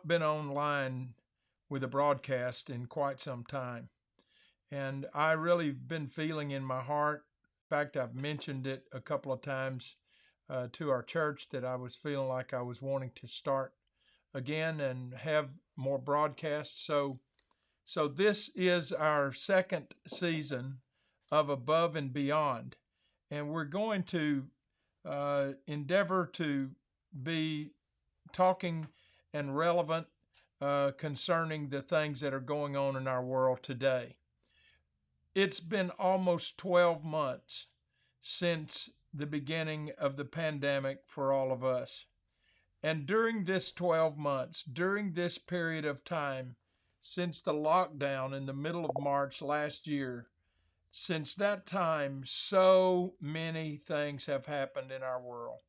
not been online with a broadcast in quite some time. And I really been feeling in my heart. In fact, I've mentioned it a couple of times to our church that I was feeling like I was wanting to start again and have more broadcasts. So this is our second season of Above and Beyond, and we're going to endeavor to be talking and relevant concerning the things that are going on in our world today. It's been almost 12 months since the beginning of the pandemic for all of us. And during this 12 months, during this period of time, since the lockdown in the middle of March last year, since that time, so many things have happened in our world.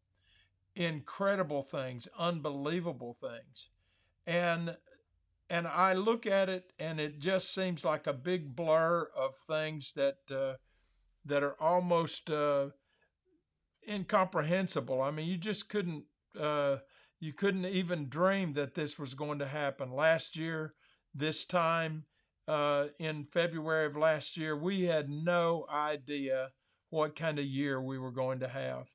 Incredible things, unbelievable things. And and I look at it and it just seems like a big blur of things that are almost incomprehensible. I mean, uh, you couldn't even dream that this was going to happen. Last year, this time in February of last year, we had no idea what kind of year we were going to have.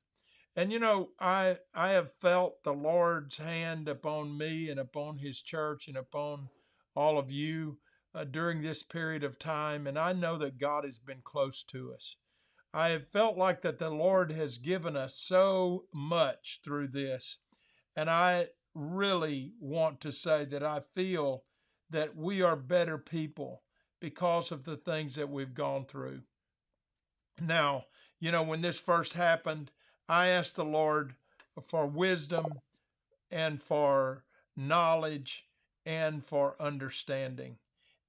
And I have felt the Lord's hand upon me and upon His church and upon all of you during this period of time, and I know that God has been close to us. I have felt like that the Lord has given us so much through this. And I really want to say that I feel that we are better people because of the things that we've gone through. Now, when this first happened, I asked the Lord for wisdom and for knowledge and for understanding.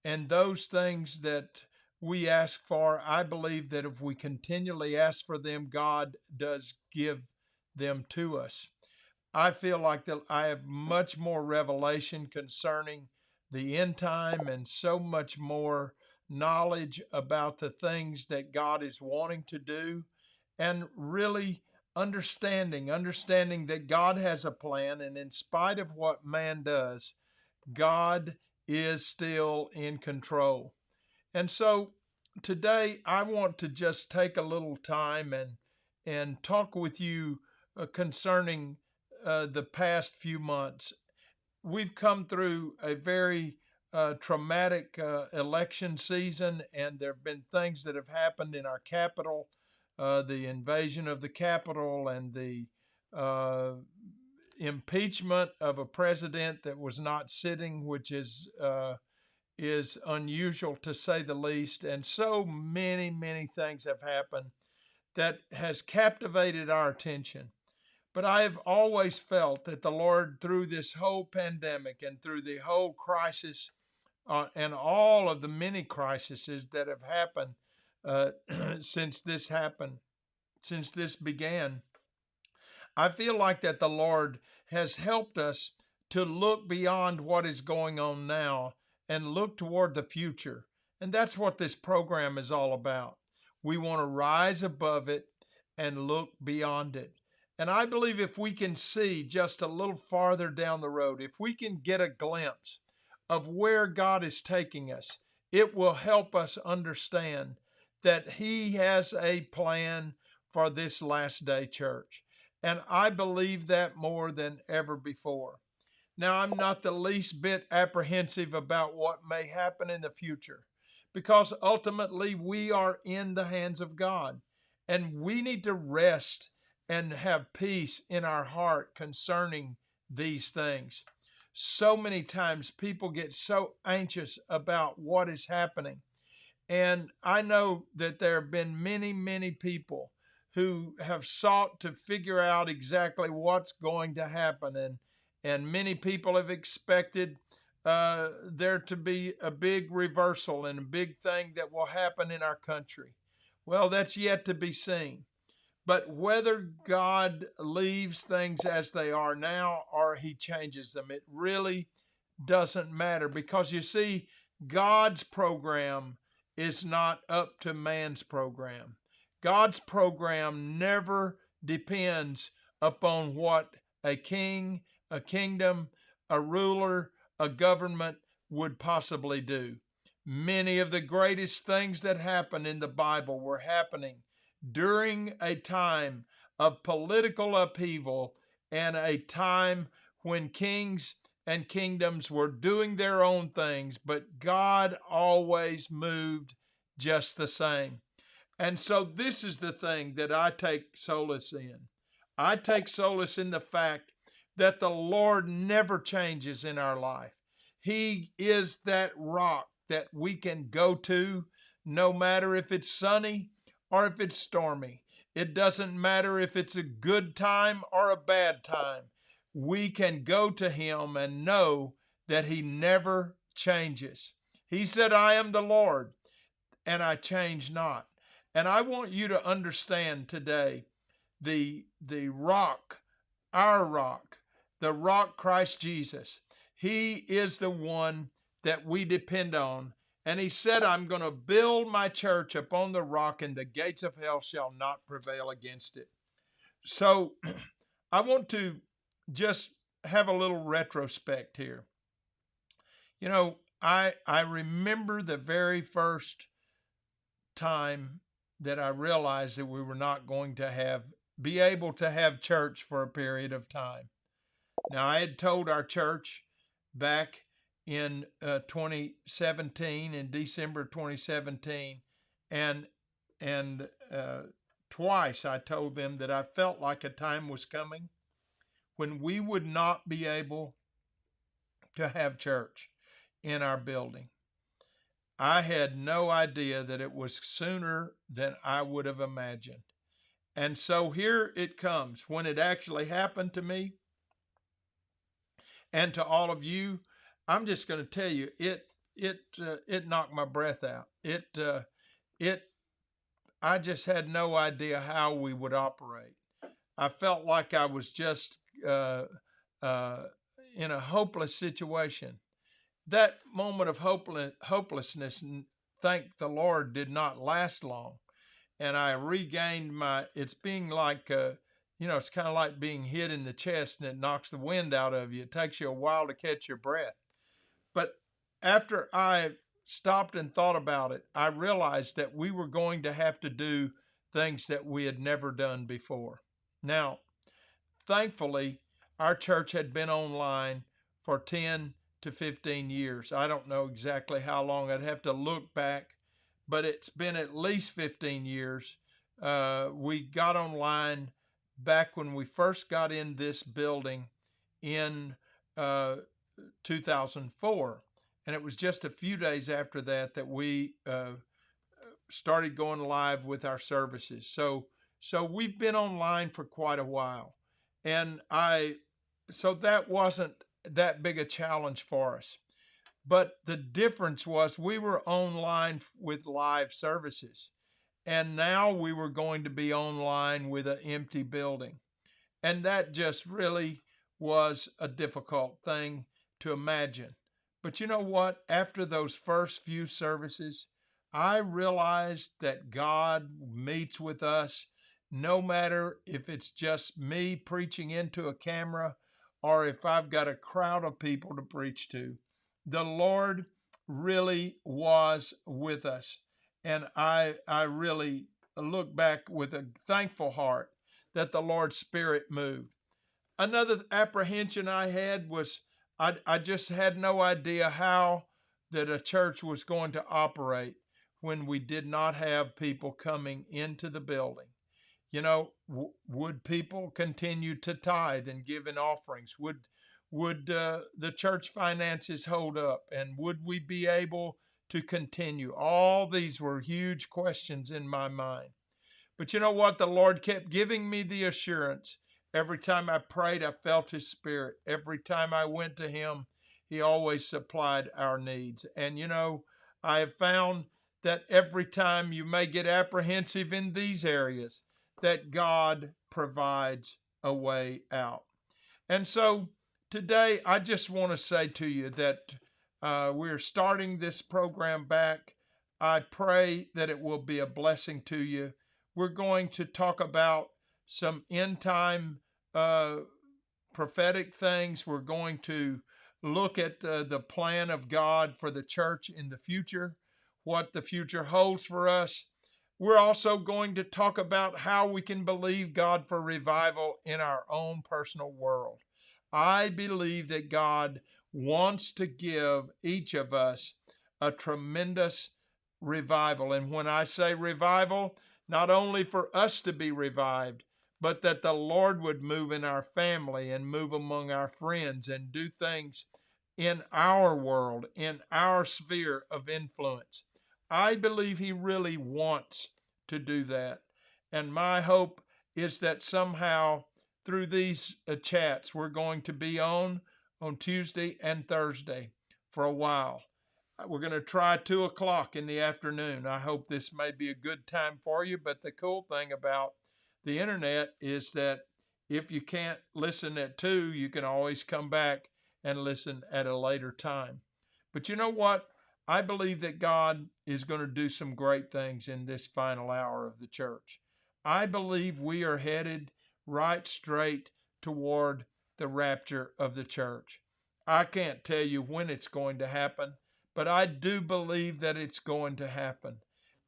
And those things that we ask for, I believe that if we continually ask for them, God does give them to us. I feel like that I have much more revelation concerning the end time and so much more knowledge about the things that God is wanting to do and really understanding that God has a plan, and in spite of what man does, God is still in control. And so today I want to just take a little time and talk with you concerning the past few months. We've come through a very traumatic election season, and there have been things that have happened in our capital, the invasion of the Capitol, and the uh, impeachment of a president that was not sitting, which is unusual to say the least. And so many things have happened that has captivated our attention. But I have always felt that the Lord, through this whole pandemic and through the whole crisis and all of the many crises that have happened uh, since this happened, since this began, I feel like that the Lord has helped us to look beyond what is going on now and look toward the future. And that's what this program is all about. We want to rise above it and look beyond it. And I believe if we can see just a little farther down the road, if we can get a glimpse of where God is taking us, it will help us understand that He has a plan for this last day church. And I believe that more than ever before. Now, I'm not the least bit apprehensive about what may happen in the future because ultimately we are in the hands of God, and we need to rest and have peace in our heart concerning these things. So many times people get so anxious about what is happening. And I know that there have been many people who have sought to figure out exactly what's going to happen. And many people have expected there to be a big reversal and a big thing that will happen in our country. Well, that's yet to be seen. But whether God leaves things as they are now or He changes them, it really doesn't matter, because you see, God's program is not up to man's program. God's program never depends upon what a king, a kingdom, a ruler, a government would possibly do. Many of the greatest things that happened in the Bible were happening during a time of political upheaval and a time when kings and kingdoms were doing their own things, but God always moved just the same. And so this is the thing that I take solace in. I take solace in the fact that the Lord never changes in our life. He is that rock that we can go to no matter if it's sunny or if it's stormy. It doesn't matter if it's a good time or a bad time. We can go to Him and know that He never changes. He said, I am the Lord and I change not. And I want you to understand today the rock, our rock, the rock Christ Jesus. He is the one that we depend on. And He said, I'm going to build my church upon the rock, and the gates of hell shall not prevail against it. So I want to just have a little retrospect here. You know, I remember the very first time that I realized that we were not going to be able to have church for a period of time. Now, I had told our church back in 2017, in December 2017, and and twice I told them that I felt like a time was coming when we would not be able to have church in our building. I had no idea that it was sooner than I would have imagined. And so here it comes. When it actually happened to me and to all of you, I'm just going to tell you, it knocked my breath out. I just had no idea how we would operate. I felt like I was just uh, in a hopeless situation. That moment of hopelessness, thank the Lord, did not last long. And I regained it's being like, it's kind of like being hit in the chest and it knocks the wind out of you. It takes you a while to catch your breath. But after I stopped and thought about it, I realized that we were going to have to do things that we had never done before. Now, thankfully, our church had been online for 10 to 15 years. I don't know exactly how long. I'd have to look back, but it's been at least 15 years. We got online back when we first got in this building in 2004. And it was just a few days after that we started going live with our services. So we've been online for quite a while. And so that wasn't that big a challenge for us. But the difference was we were online with live services. And now we were going to be online with an empty building. And that just really was a difficult thing to imagine. But you know what? After those first few services, I realized that God meets with us no matter if it's just me preaching into a camera or if I've got a crowd of people to preach to. The Lord really was with us. And I really look back with a thankful heart that the Lord's Spirit moved. Another apprehension I had was I just had no idea how that a church was going to operate when we did not have people coming into the building. You know, would people continue to tithe and give in offerings? Would the church finances hold up? And would we be able to continue? All these were huge questions in my mind. But you know what? The Lord kept giving me the assurance. Every time I prayed, I felt His Spirit. Every time I went to Him, He always supplied our needs. And you know, I have found that every time you may get apprehensive in these areas, that God provides a way out. And so today, I just want to say to you that we're starting this program back. I pray that it will be a blessing to you. We're going to talk about some end time prophetic things. We're going to look at the plan of God for the church in the future, what the future holds for us. We're also going to talk about how we can believe God for revival in our own personal world. I believe that God wants to give each of us a tremendous revival. And when I say revival, not only for us to be revived, but that the Lord would move in our family and move among our friends and do things in our world, in our sphere of influence. I believe He really wants to do that. And my hope is that somehow through these chats, we're going to be on Tuesday and Thursday for a while. We're going to try 2 o'clock in the afternoon. I hope this may be a good time for you. But the cool thing about the internet is that if you can't listen at 2, you can always come back and listen at a later time. But you know what? I believe that God is going to do some great things in this final hour of the church. I believe we are headed right straight toward the rapture of the church. I can't tell you when it's going to happen, but I do believe that it's going to happen.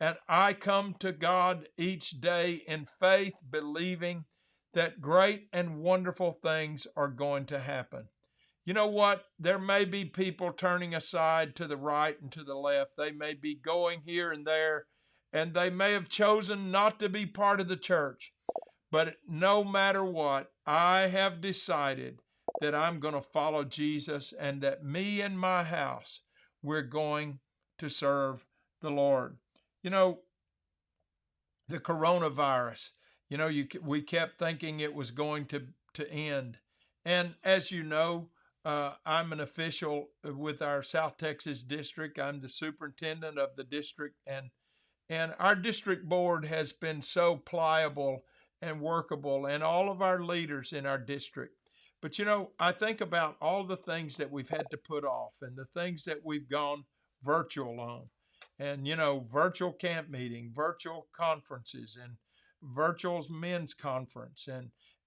And I come to God each day in faith, believing that great and wonderful things are going to happen. You know what? There may be people turning aside to the right and to the left. They may be going here and there, and they may have chosen not to be part of the church. But no matter what, I have decided that I'm going to follow Jesus and that me and my house, we're going to serve the Lord. You know, the coronavirus, we kept thinking it was going to end. And as you know, I'm an official with our South Texas district. I'm the superintendent of the district, and our district board has been so pliable and workable, and all of our leaders in our district. But I think about all the things that we've had to put off and the things that we've gone virtual on. And, virtual camp meeting, virtual conferences, and virtual men's conference,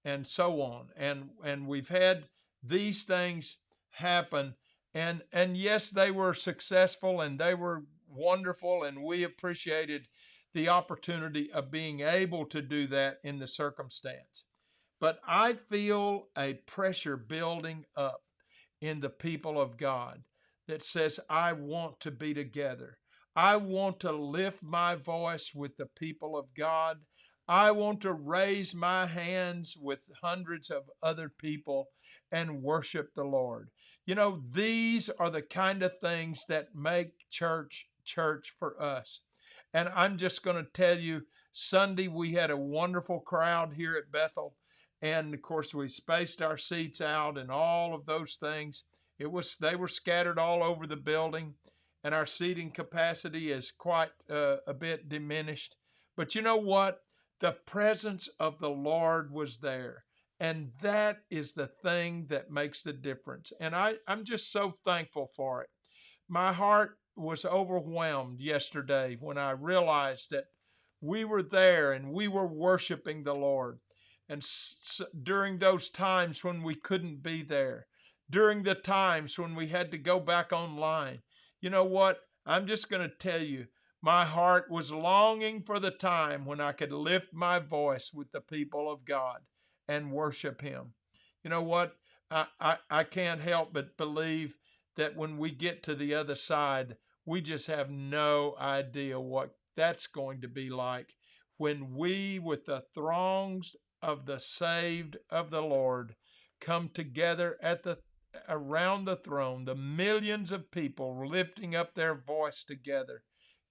and so on. And we've had these things happen. And yes, they were successful and they were wonderful, and we appreciated the opportunity of being able to do that in the circumstance. But I feel a pressure building up in the people of God that says, I want to be together. I want to lift my voice with the people of God. I want to raise my hands with hundreds of other people and worship the Lord. These are the kind of things that make church for us. And I'm just going to tell you, Sunday we had a wonderful crowd here at Bethel. And of course, we spaced our seats out and all of those things. They were scattered all over the building, and our seating capacity is quite a bit diminished. But you know what? The presence of the Lord was there. And that is the thing that makes the difference. And I'm just so thankful for it. My heart was overwhelmed yesterday when I realized that we were there and we were worshiping the Lord. And during those times when we couldn't be there, during the times when we had to go back online, you know what? I'm just going to tell you, my heart was longing for the time when I could lift my voice with the people of God and worship Him. You know what? I can't help but believe that when we get to the other side, we just have no idea what that's going to be like when we, with the throngs of the saved of the Lord, come together around the throne, the millions of people lifting up their voice together.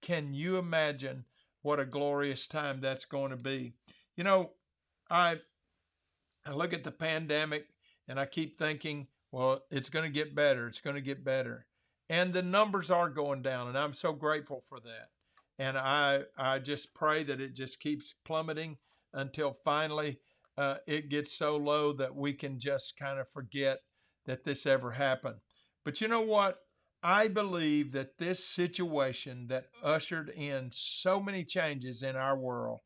Can you imagine what a glorious time that's going to be? I I look at the pandemic and I keep thinking, well, it's going to get better. It's going to get better. And the numbers are going down, and I'm so grateful for that. And I just pray that it just keeps plummeting until finally it gets so low that we can just kind of forget that this ever happened. But you know what? I believe that this situation that ushered in so many changes in our world,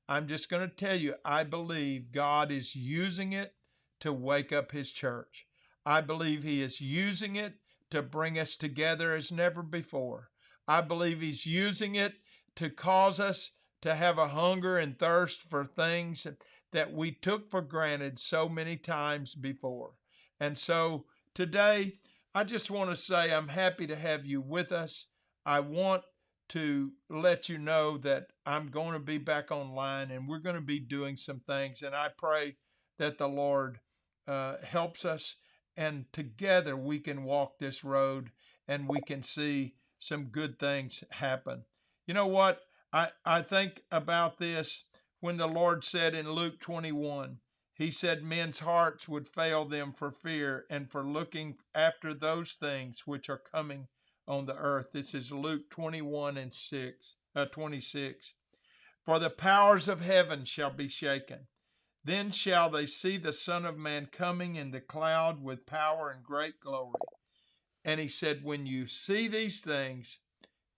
I'm just going to tell you, I believe God is using it to wake up His church. I believe he is using it to bring us together as never before. I believe he's using it to cause us to have a hunger and thirst for things that we took for granted so many times before. And so today, I just want to say I'm happy to have you with us. I want to let you know that I'm going to be back online and we're going to be doing some things. And I pray that the Lord helps us and together we can walk this road and we can see some good things happen. You know what? I think about this when the Lord said in Luke 21, he said men's hearts would fail them for fear and for looking after those things which are coming on the earth. This is Luke 21 and 26. For the powers of heaven shall be shaken. Then shall they see the Son of Man coming in the cloud with power and great glory. And he said, when you see these things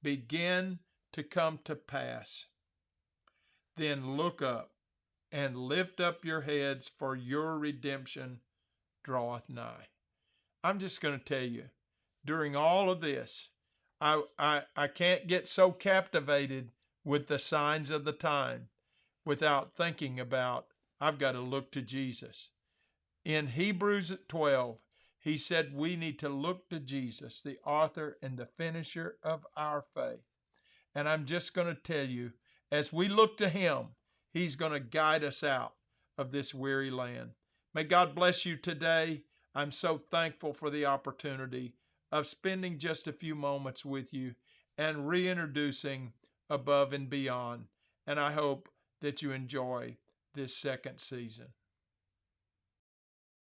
begin to come to pass, then look up and lift up your heads, for your redemption draweth nigh. I'm just going to tell you, during all of this, I can't get so captivated with the signs of the time without thinking about I've got to look to Jesus. In Hebrews 12, he said we need to look to Jesus, the author and the finisher of our faith. And I'm just going to tell you, as we look to him, he's going to guide us out of this weary land. May God bless you today. I'm so thankful for the opportunity of spending just a few moments with you and reintroducing Above and Beyond. And I hope that you enjoy this second season.